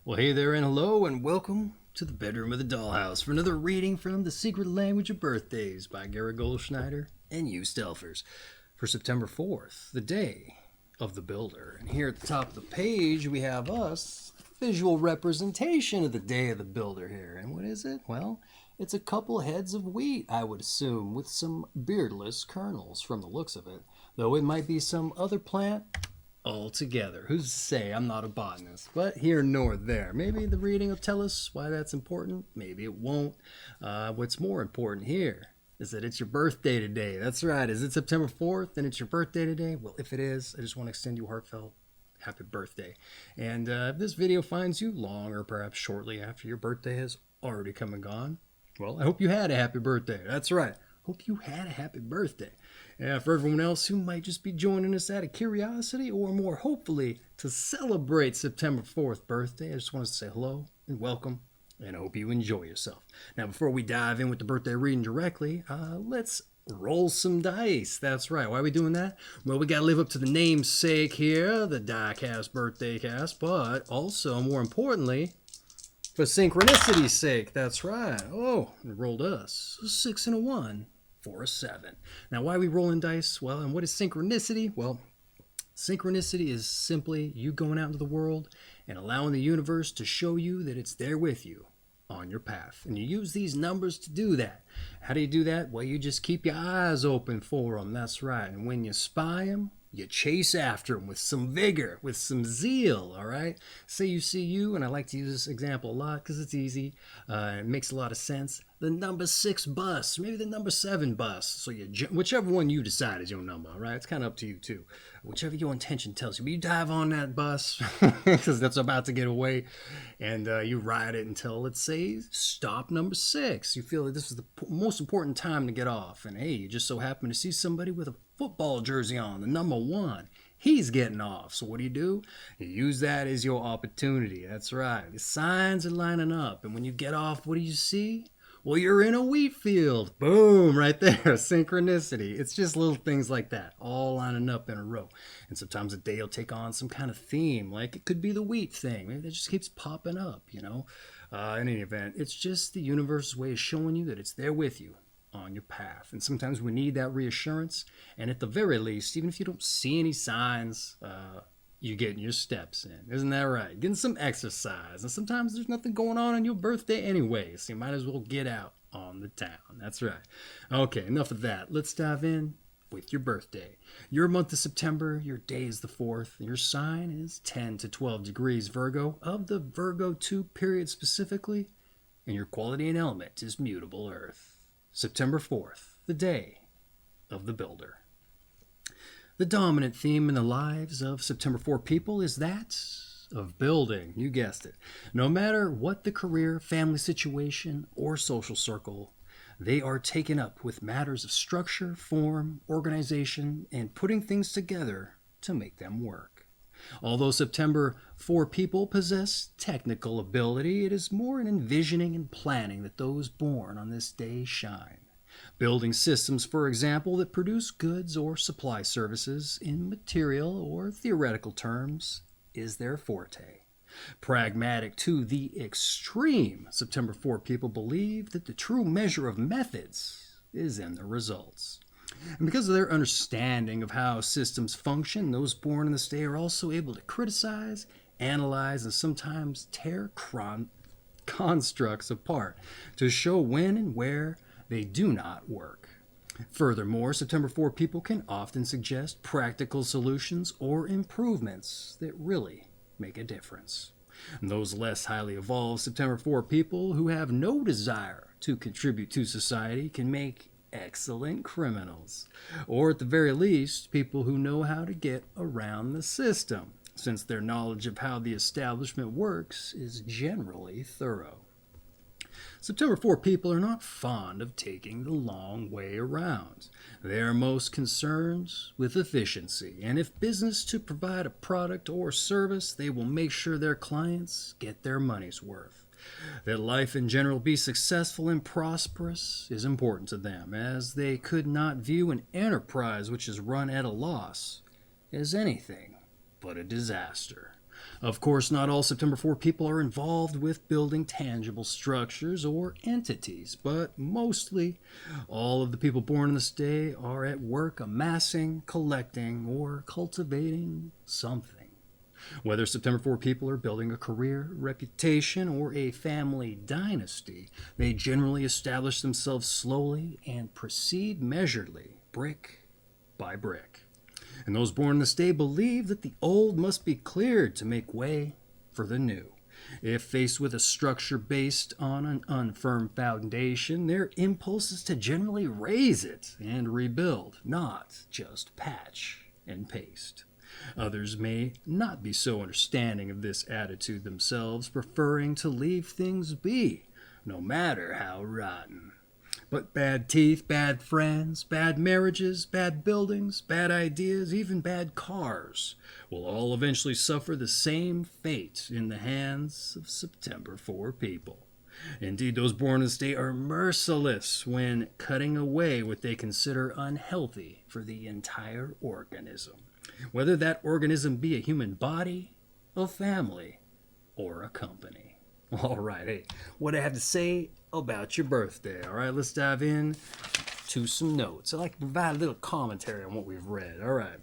Well, hey there, and hello, and welcome to the bedroom of the dollhouse for another reading from The Secret Language of Birthdays by Gary Goldschneider and you Stelfers for September 4th, the day of the builder. And here at the top of the page, we have us, visual representation of the day of the builder here. And what is it? Well, it's a couple heads of wheat, I would assume, with some beardless kernels from the looks of it, though it might be some other plant altogether. Who's to say? I'm not a botanist, but here nor there. Maybe the reading will tell us why that's important. Maybe it won't. What's more important here is that it's your birthday today. That's right. Is it September 4th and it's your birthday today? Well, if it is, I just want to extend you a heartfelt happy birthday. And if this video finds you long or perhaps shortly after your birthday has already come and gone, well, I hope you had a happy birthday. That's right. Hope you had a happy birthday. For everyone else who might just be joining us out of curiosity or more hopefully to celebrate September 4th birthday, I just wanted to say hello and welcome, and I hope you enjoy yourself. Now, before we dive in with the birthday reading directly, let's roll some dice. That's right. Why are we doing that? Well, we got to live up to the namesake here, the DykASSt birthday cast, but also, more importantly, for synchronicity's sake. That's right. Oh, it rolled us a 6 and a 1 for a 7. Now, why are we rolling dice? Well, and what is synchronicity? Well, synchronicity is simply you going out into the world and allowing the universe to show you that it's there with you on your path. And you use these numbers to do that. How do you do that? Well, you just keep your eyes open for them. That's right. And when you spy them, you chase after them with some vigor, with some zeal, all right? Say you see you, and I like to use this example a lot because it's easy. It makes a lot of sense. The number 6 bus, maybe the number 7 bus. So whichever one you decide is your number, all right? It's kind of up to you, too. Whichever your intention tells you. But you dive on that bus because that's about to get away, and you ride it until, let's say, stop number 6. You feel that this is the most important time to get off. And, hey, you just so happen to see somebody with a football jersey on, the number 1. He's getting off. So what do? You use that as your opportunity. That's right. The signs are lining up. And when you get off, what do you see? Well, you're in a wheat field. Boom, right there. Synchronicity. It's just little things like that, all lining up in a row. And sometimes a day will take on some kind of theme, like it could be the wheat thing. Maybe that just keeps popping up, you know. In any event, it's just the universe's way of showing you that it's there with you on your path. And sometimes we need that reassurance. And at the very least, even if you don't see any signs, you're getting your steps in. Isn't that right? Getting some exercise. And sometimes there's nothing going on your birthday anyway, so you might as well get out on the town. That's right. Okay, enough of that. Let's dive in with your birthday. Your month is September, your day is the 4th, and your sign is 10 to 12 degrees Virgo of the Virgo II period specifically, and your quality and element is mutable earth. September 4th, the day of the builder. The dominant theme in the lives of September 4 people is that of building. You guessed it. No matter what the career, family situation, or social circle, they are taken up with matters of structure, form, organization, and putting things together to make them work. Although September 4 people possess technical ability, it is more in envisioning and planning that those born on this day shine. Building systems, for example, that produce goods or supply services in material or theoretical terms is their forte. Pragmatic to the extreme, September 4 people believe that the true measure of methods is in the results. And because of their understanding of how systems function, those born in this day are also able to criticize, analyze, and sometimes tear constructs apart to show when and where they do not work. Furthermore, September 4 people can often suggest practical solutions or improvements that really make a difference. And those less highly evolved September 4 people who have no desire to contribute to society can make excellent criminals, or at the very least, people who know how to get around the system, since their knowledge of how the establishment works is generally thorough. September 4 people are not fond of taking the long way around. They are most concerned with efficiency, and if business to provide a product or service, they will make sure their clients get their money's worth. That life in general be successful and prosperous is important to them, as they could not view an enterprise which is run at a loss as anything but a disaster. Of course, not all September 4 people are involved with building tangible structures or entities, but mostly all of the people born on this day are at work amassing, collecting, or cultivating something. Whether September 4 people are building a career, reputation, or a family dynasty, they generally establish themselves slowly and proceed measuredly, brick by brick. And those born this day believe that the old must be cleared to make way for the new. If faced with a structure based on an unfirm foundation, their impulse is to generally raise it and rebuild, not just patch and paste. Others may not be so understanding of this attitude themselves, preferring to leave things be, no matter how rotten. But bad teeth, bad friends, bad marriages, bad buildings, bad ideas, even bad cars will all eventually suffer the same fate in the hands of September 4 people. Indeed, those born this day are merciless when cutting away what they consider unhealthy for the entire organism, whether that organism be a human body, a family, or a company. All right, hey, what I have to say about your birthday. All right, let's dive in to some notes. I like to provide a little commentary on what we've read. All right.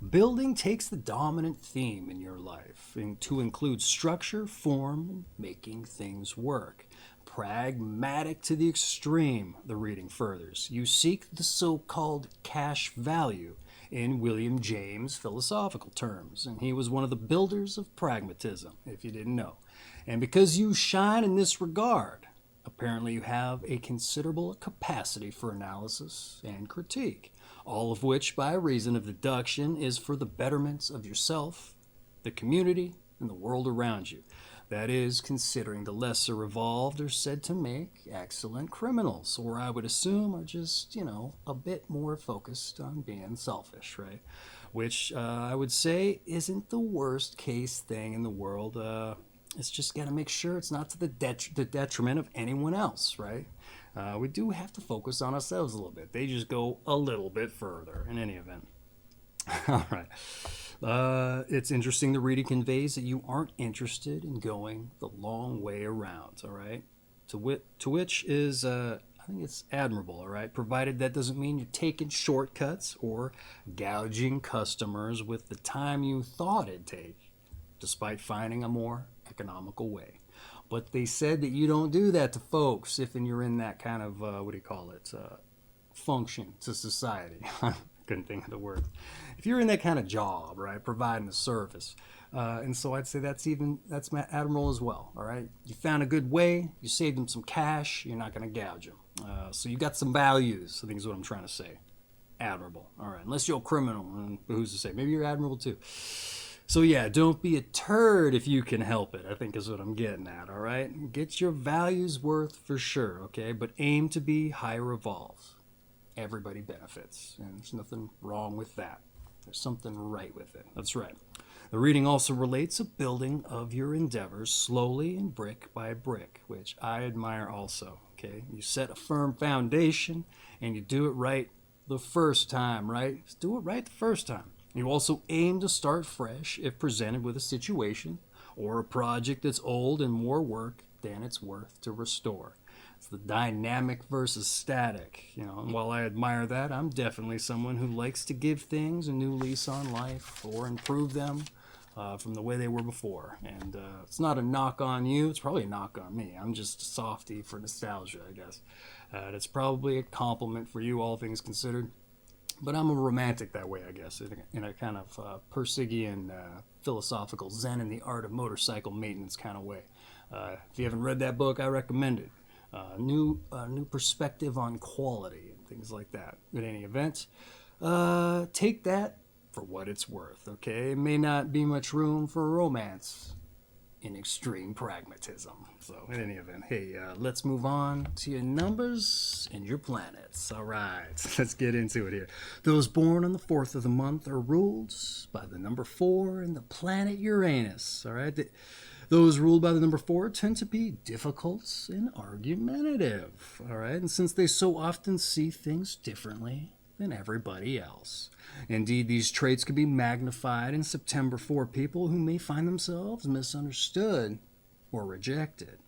Building takes the dominant theme in your life to include structure, form, and making things work. Pragmatic to the extreme, the reading furthers. You seek the so-called cash value in William James' philosophical terms, and he was one of the builders of pragmatism, if you didn't know. And because you shine in this regard, apparently you have a considerable capacity for analysis and critique, all of which, by reason of deduction, is for the betterment of yourself, the community, and the world around you. That is, considering the lesser evolved are said to make excellent criminals, or I would assume are just, a bit more focused on being selfish, right? Which I would say isn't the worst case thing in the world. It's just got to make sure it's not to the detriment of anyone else, right? We do have to focus on ourselves a little bit. They just go a little bit further in any event. All right. It's interesting the reading conveys that you aren't interested in going the long way around, all right? To which is, I think it's admirable, all right? Provided that doesn't mean you're taking shortcuts or gouging customers with the time you thought it'd take, despite finding a more economical way. But they said that you don't do that to folks if you're in that kind of, function to society. Couldn't think of the word. If you're in that kind of job, right, providing a service. And so I'd say that's admirable as well, all right? You found a good way, you saved them some cash, you're not going to gouge them. So you got some values, I think is what I'm trying to say. Admirable, all right. Unless you're a criminal, and who's to say? Maybe you're admirable too. So yeah, don't be a turd if you can help it, I think is what I'm getting at, all right? Get your values worth for sure, okay? But aim to be higher evolved. Everybody benefits, and there's nothing wrong with that. There's something right with it. That's right. The reading also relates a building of your endeavors slowly and brick by brick, which I admire also, okay? You set a firm foundation, and you do it right the first time, right? Just do it right the first time. You also aim to start fresh if presented with a situation or a project that's old and more work than it's worth to restore. It's the dynamic versus static, and while I admire that, I'm definitely someone who likes to give things a new lease on life or improve them from the way they were before. And it's not a knock on you, it's probably a knock on me. I'm just a softie for nostalgia, I guess. That's probably a compliment for you, all things considered. But I'm a romantic that way, I guess, in a kind of Persigian philosophical Zen in the Art of Motorcycle Maintenance kind of way. If you haven't read that book, I recommend it. New perspective on quality and things like that. In any event, take that for what it's worth, okay? It may not be much room for romance in extreme pragmatism. So in any event, hey, let's move on to your numbers and your planets. All right, let's get into it here. Those born on the 4th of the month are ruled by the number 4 and the planet Uranus. All right, those ruled by the number 4 tend to be difficult and argumentative. All right, and since they so often see things differently than everybody else. Indeed, these traits could be magnified in September for people who may find themselves misunderstood or rejected,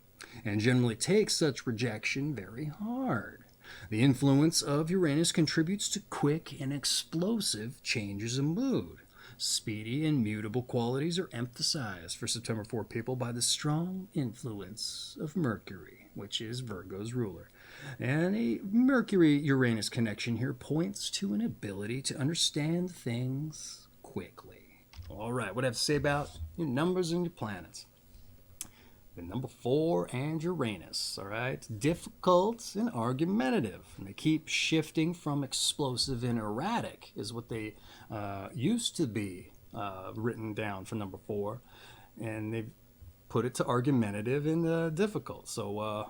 and generally take such rejection very hard. The influence of Uranus contributes to quick and explosive changes in mood. Speedy and mutable qualities are emphasized for September 4 people by the strong influence of Mercury, which is Virgo's ruler. And a Mercury-Uranus connection here points to an ability to understand things quickly. All right, what do I have to say about your numbers and your planets? The number 4 and Uranus, all right? Difficult and argumentative. And they keep shifting from explosive and erratic is what they used to be written down for number 4. And they've put it to argumentative and difficult. So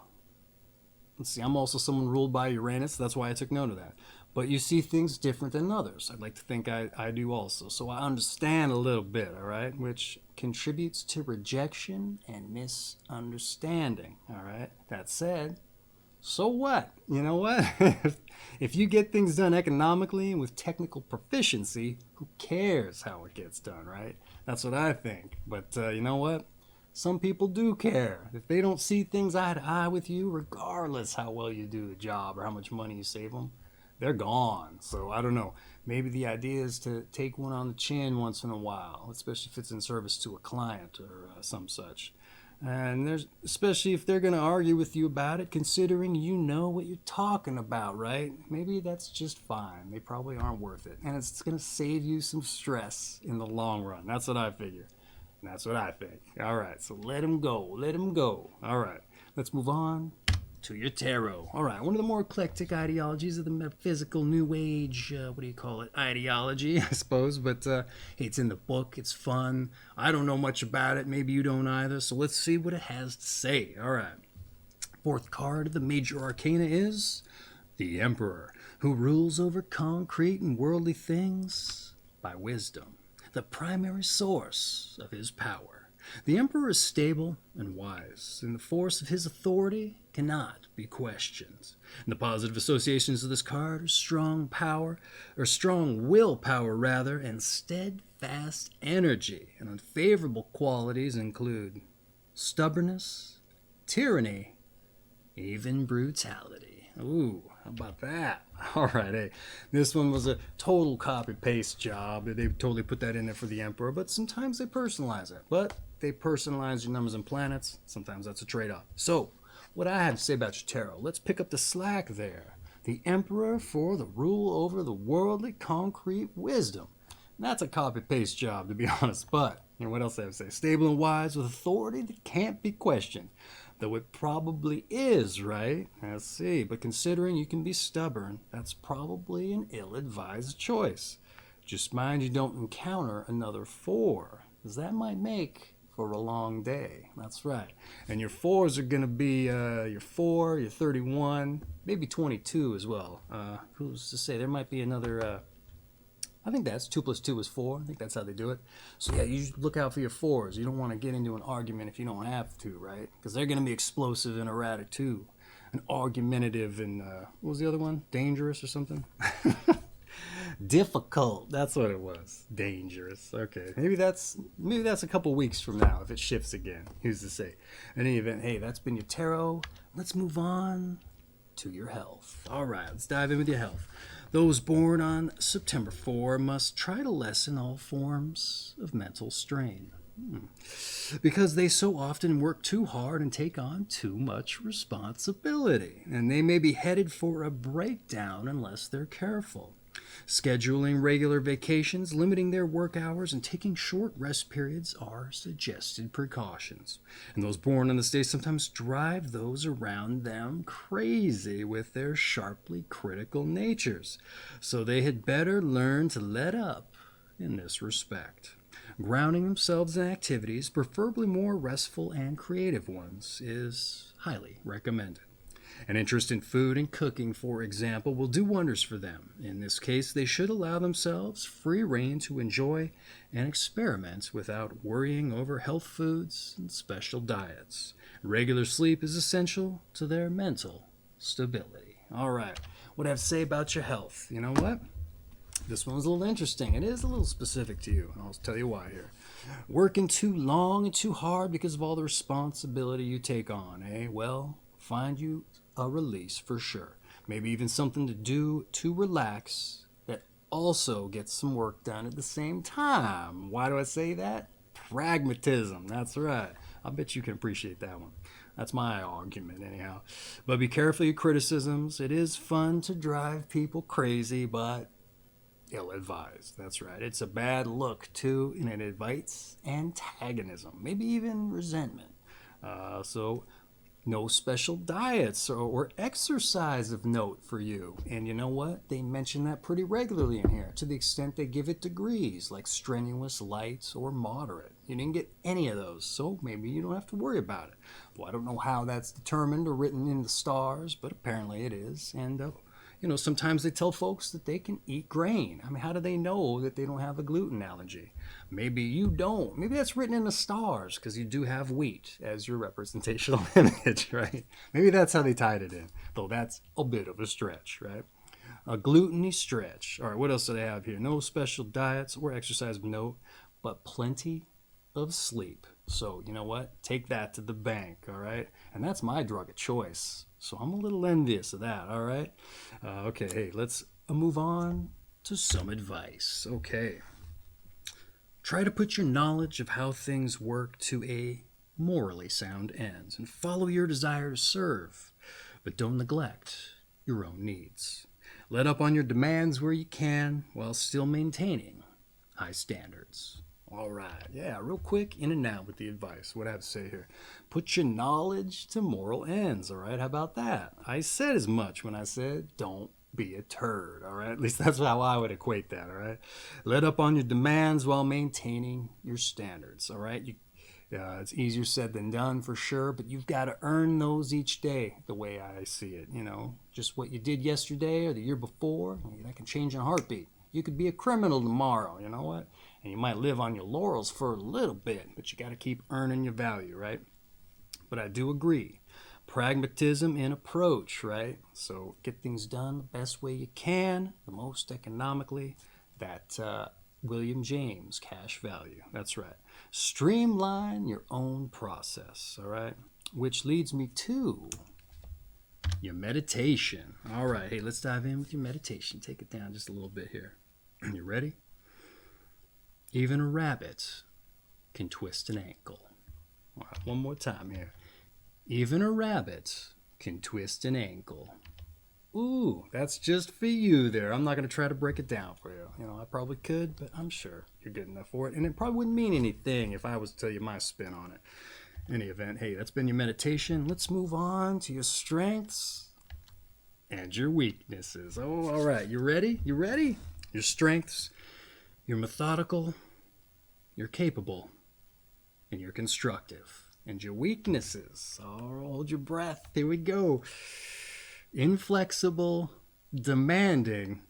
let's see, I'm also someone ruled by Uranus. That's why I took note of that. But you see things different than others. I'd like to think I do also. So I understand a little bit, all right, which contributes to rejection and misunderstanding, all right? That said, so what? You know what? If you get things done economically and with technical proficiency, who cares how it gets done, right? That's what I think. But you know what? Some people do care. If they don't see things eye to eye with you, regardless how well you do the job or how much money you save them, they're gone. So I don't know. Maybe the idea is to take one on the chin once in a while, especially if it's in service to a client or some such. And especially if they're going to argue with you about it, considering you know what you're talking about, right? Maybe that's just fine. They probably aren't worth it. And it's going to save you some stress in the long run. That's what I figure. And that's what I think. All right, so let him go. Let him go. All right, let's move on to your tarot. All right, one of the more eclectic ideologies of the metaphysical new age, ideology, I suppose. But hey, it's in the book. It's fun. I don't know much about it. Maybe you don't either. So let's see what it has to say. All right. Fourth card of the major arcana is the Emperor, who rules over concrete and worldly things by wisdom, the primary source of his power. The Emperor is stable and wise, and the force of his authority cannot be questioned. And the positive associations of this card are strong willpower rather, and steadfast energy. And unfavorable qualities include stubbornness, tyranny, even brutality. Ooh, how about that? All right, hey, this one was a total copy-paste job. They totally put that in there for the Emperor, but sometimes they personalize it. But they personalize your numbers and planets. Sometimes that's a trade-off. So, what I have to say about your tarot, let's pick up the slack there. The Emperor for the rule over the worldly concrete wisdom. And that's a copy-paste job, to be honest. But, what else do I have to say? Stable and wise with authority that can't be questioned. Though it probably is, right? Let's see. But considering you can be stubborn, that's probably an ill-advised choice. Just mind you don't encounter another 4, because that might make for a long day. That's right. And your 4s are going to be your 4, your 31, maybe 22 as well. Who's to say? There might be another... I think that's 2 plus 2 is 4. I think that's how they do it. So yeah, you look out for your 4s. You don't want to get into an argument if you don't have to, right? Because they're going to be explosive and erratic too. And argumentative and, what was the other one? Dangerous or something? Difficult. That's what it was. Dangerous. Okay. Maybe that's a couple weeks from now if it shifts again. Who's to say? In any event, hey, that's been your tarot. Let's move on to your health. All right, let's dive in with your health. Those born on September 4 must try to lessen all forms of mental strain. Because they so often work too hard and take on too much responsibility. And they may be headed for a breakdown unless they're careful. Scheduling regular vacations, limiting their work hours, and taking short rest periods are suggested precautions. And those born on this day sometimes drive those around them crazy with their sharply critical natures. So they had better learn to let up in this respect. Grounding themselves in activities, preferably more restful and creative ones, is highly recommended. An interest in food and cooking, for example, will do wonders for them. In this case, they should allow themselves free rein to enjoy and experiment without worrying over health foods and special diets. Regular sleep is essential to their mental stability. All right. what I have to say about your health. You know what? This one's a little interesting. It is a little specific to you, and I'll tell you why here. Working too long and too hard because of all the responsibility you take on, eh? Well, find you a release for sure. Maybe even something to do to relax that also gets some work done at the same time. Why do I say that? Pragmatism. That's right. I bet you can appreciate that one. That's my argument, anyhow. But be careful of your criticisms. It is fun to drive people crazy, but ill-advised. That's right. It's a bad look, too, and it invites antagonism, maybe even resentment. So no special diets or exercise of note for you. And you know what? They mention that pretty regularly in here, to the extent they give it degrees, like strenuous, light, or moderate. You didn't get any of those, so maybe you don't have to worry about it. Well, I don't know how that's determined or written in the stars, but apparently it is. And sometimes they tell folks that they can eat grain. I mean, how do they know that they don't have a gluten allergy? Maybe you don't. Maybe that's written in the stars because you do have wheat as your representational image, right? Maybe that's how they tied it in, though that's a bit of a stretch, right? A gluttony stretch. All right, what else do they have here? No special diets or exercise of note, but plenty of sleep. So, you know what? Take that to the bank, all right? And that's my drug of choice. So I'm a little envious of that, all right? Okay, hey, let's move on to some advice. Okay. Try to put your knowledge of how things work to a morally sound end and follow your desire to serve, but don't neglect your own needs. Let up on your demands where you can while still maintaining high standards. All right, yeah, real quick, in and out with the advice. What I have to say here. Put your knowledge to moral ends, all right? How about that? I said as much when I said don't be a turd, all right? At least that's how I would equate that, all right? Let up on your demands while maintaining your standards, all right? It's easier said than done for sure, but you've got to earn those each day the way I see it, Just what you did yesterday or the year before, that can change in a heartbeat. You could be a criminal tomorrow, you know what? And you might live on your laurels for a little bit, but you got to keep earning your value, right? But I do agree. Pragmatism in approach, right? So get things done the best way you can, the most economically. That William James cash value. That's right. Streamline your own process, all right? Which leads me to your meditation. All right, hey, let's dive in with your meditation. Take it down just a little bit here. You ready? Even a rabbit can twist an ankle. All right, one more time here. Even a rabbit can twist an ankle. Ooh, that's just for you there. I'm not going to try to break it down for you. I probably could, but I'm sure you're good enough for it. And it probably wouldn't mean anything if I was to tell you my spin on it. In any event, hey, that's been your meditation. Let's move on to your strengths and your weaknesses. Oh, all right. You ready? You ready? Your strengths. You're methodical, you're capable, and you're constructive. And your weaknesses, hold your breath, here we go. Inflexible, demanding,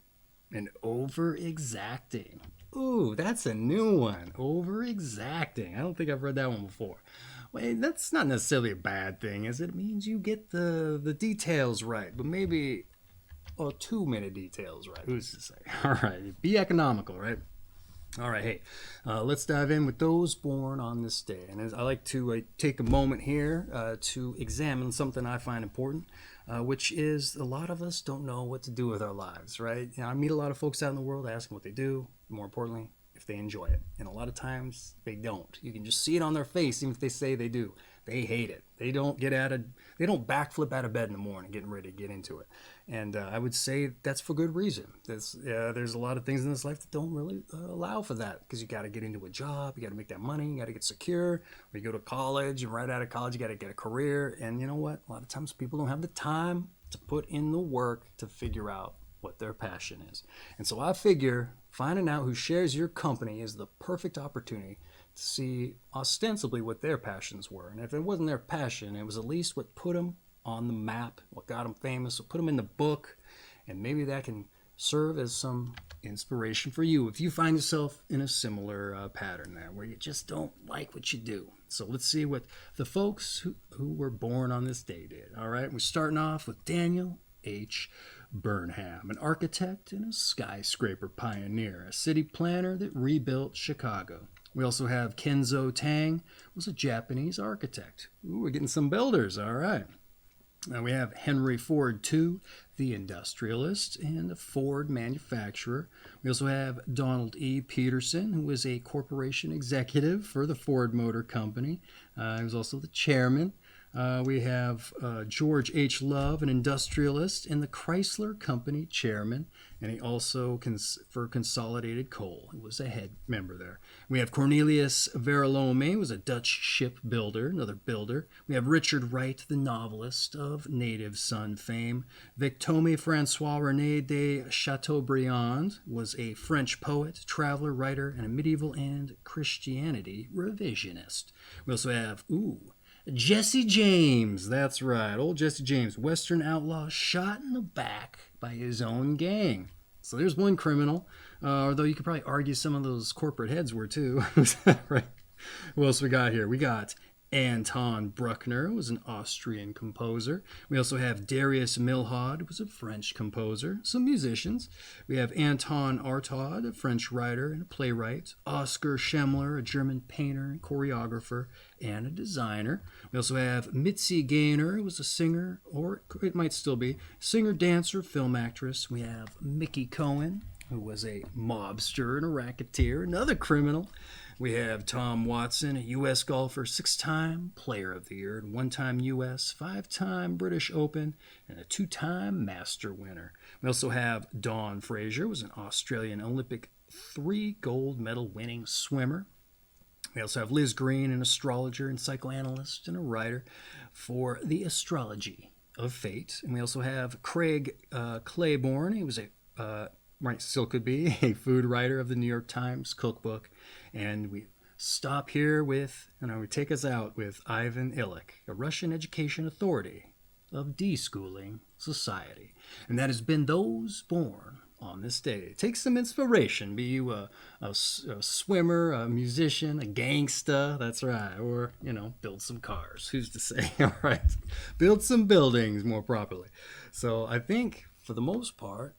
and over-exacting. Ooh, that's a new one, over-exacting. I don't think I've read that one before. Wait, that's not necessarily a bad thing, is it? It means you get the details right, but maybe too many details right. Who's to say? All right, be economical, right? All right, hey, let's dive in with those born on this day. And as I like to take a moment here to examine something I find important, which is a lot of us don't know what to do with our lives, right? I meet a lot of folks out in the world asking what they do, more importantly, if they enjoy it. And a lot of times they don't. You can just see it on their face, even if they say they do. They hate it. They don't backflip out of bed in the morning getting ready to get into it. And I would say that's for good reason. There's a lot of things in this life that don't really allow for that, because you got to get into a job, you got to make that money, you got to get secure, or you go to college, and right out of college you got to get a career. And you know what? A lot of times people don't have the time to put in the work to figure out what their passion is. And so I figure finding out who shares your company is the perfect opportunity to see ostensibly what their passions were. And if it wasn't their passion, it was at least what put them on the map, what got them famous, what put them in the book, and maybe that can serve as some inspiration for you if you find yourself in a similar pattern there where you just don't like what you do. So let's see what the folks who were born on this day did. All right, we're starting off with Daniel H. Burnham, an architect and a skyscraper pioneer, a city planner that rebuilt Chicago. We also have Kenzo Tang, was a Japanese architect. Ooh, we're getting some builders, all right. Now we have Henry Ford II, the industrialist and the Ford manufacturer. We also have Donald E. Peterson, who was a corporation executive for the Ford Motor Company. He was also the chairman. We have George H. Love, an industrialist and the Chrysler Company chairman, and he also for Consolidated Coal. He was a head member there. We have Cornelius Verolome, who was a Dutch shipbuilder, another builder. We have Richard Wright, the novelist of Native Son fame. Victome Francois René de Chateaubriand was a French poet, traveler, writer, and a medieval and Christianity revisionist. We also have, Jesse James, that's right, old Jesse James, Western outlaw shot in the back by his own gang. So there's one criminal, although you could probably argue some of those corporate heads were too. Right? Who else we got here? We got Anton Bruckner, was an Austrian composer. We also have Darius Milhaud, who was a French composer. Some musicians. We have Anton Artaud, a French writer and a playwright. Oskar Schemmler, a German painter, choreographer, and a designer. We also have Mitzi Gaynor, who was a singer, or it might still be, singer, dancer, film actress. We have Mickey Cohen, who was a mobster and a racketeer, another criminal. We have Tom Watson, a U.S. golfer, 6-time Player of the Year, 1-time U.S., 5-time British Open, and a 2-time Master winner. We also have Dawn Fraser, who was an Australian Olympic 3 gold medal winning swimmer. We also have Liz Green, an astrologer and psychoanalyst and a writer for the Astrology of Fate. And we also have Craig Claiborne. He was still could be a food writer of the New York Times cookbook. And we stop here with, and I would take us out with Ivan Illich, a Russian education authority of deschooling society. And that has been those born on this day. Take some inspiration, be you a swimmer, a musician, a gangsta, that's right, or, build some cars. Who's to say? All right, build some buildings more properly. So I think, for the most part,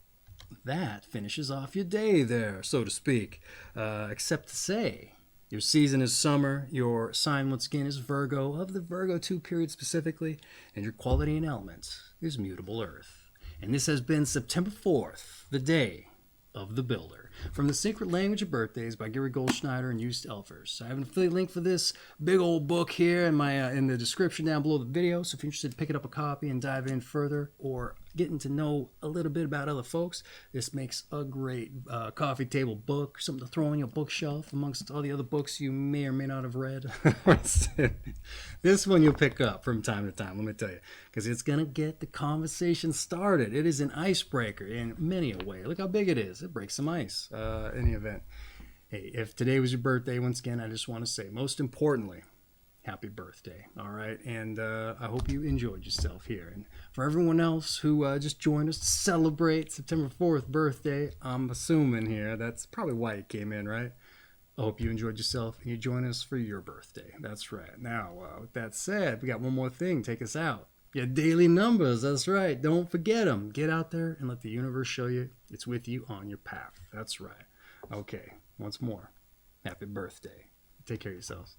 that finishes off your day there, so to speak. Except to say, your season is summer, your sign once again is Virgo, of the Virgo II period specifically, and your quality and element is mutable earth. And this has been September 4th, the day of the builder. From the Sacred Language of Birthdays by Gary Goldschneider and Joost Elfers. I have an affiliate link for this big old book here in the description down below the video. So if you're interested, pick it up a copy and dive in further, or getting to know a little bit about other folks. This makes a great coffee table book, something to throw on your bookshelf amongst all the other books you may or may not have read. This one you'll pick up from time to time, let me tell you, because it's going to get the conversation started. It is an icebreaker in many a way. Look how big it is. It breaks some ice. In the event. Hey, if today was your birthday, once again, I just want to say, most importantly, happy birthday, all right? And I hope you enjoyed yourself here. And for everyone else who just joined us to celebrate September 4th birthday, I'm assuming here, that's probably why you came in, right? I hope you enjoyed yourself and you join us for your birthday. That's right. Now, with that said, we got one more thing. Take us out. Your daily numbers, that's right. Don't forget them. Get out there and let the universe show you it's with you on your path. That's right. Okay, once more, happy birthday. Take care of yourselves.